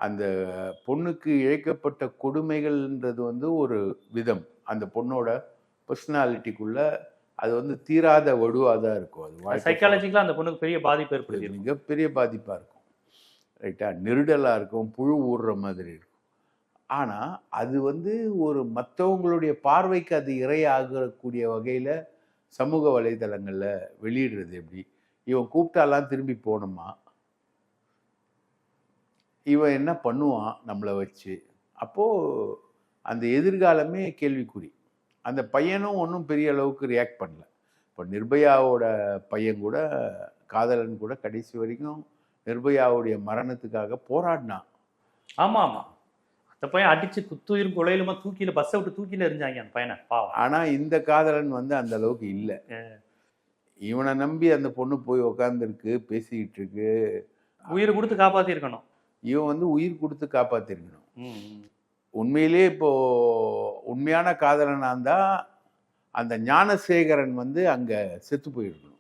அந்த பொண்ணுக்கு இழைக்கப்பட்ட கொடுமைகள்ன்றது வந்து ஒரு விதம். அந்த பொண்ணோட பர்சனாலிட்டிக்குள்ள அது வந்து தீராத வடுவாக தான் இருக்கும். அது சைக்காலஜிக்கலாக அந்த பொண்ணுக்கு பெரிய பாதிப்பு ஏற்படுத்தி மிகப்பெரிய பாதிப்பாக இருக்கும். ரைட்டா? நெருடலாக இருக்கும், புழு ஊறுற மாதிரி இருக்கும். ஆனால் அது வந்து ஒரு மற்றவங்களுடைய பார்வைக்கு அது இரையாகக்கூடிய வகையில் சமூக வலைதளங்களில் வெளியிடுறது எப்படி? இவன் கூப்பிட்டாலாம் திரும்பி போகணுமா? இவன் என்ன பண்ணுவான் நம்மளை வச்சு? அப்போது அந்த எதிர்காலமே கேள்விக்குறி. அந்த பையனும் ஒன்றும் பெரிய அளவுக்கு ரியாக்ட் பண்ணல. இப்போ நிர்பயாவோட பையன் கூட, காதலன் கூட கடைசி வரைக்கும் நிர்பயாவுடைய மரணத்துக்காக போராடினான். ஆமாம் ஆமாம், அந்த பையன் அடிச்சு குத்துயிரும் கொலையிலுமா தூக்கில பஸ்ஸை விட்டு தூக்கில எரிஞ்சாங்க அந்த பையனை. ஆனால் இந்த காதலன் வந்து அந்த அளவுக்கு இல்லை. இவனை நம்பி அந்த பொண்ணு போய் உக்காந்துருக்கு, பேசிக்கிட்டு இருக்கு. உயிர் கொடுத்து காப்பாற்றிருக்கணும். இவன் வந்து உயிர் கொடுத்து காப்பாற்றிருக்கணும். உண்மையிலே இப்போ உண்மையான காதலனா இருந்தா அந்த ஞானசேகரன் வந்து அங்க செத்து போயிருக்கணும்.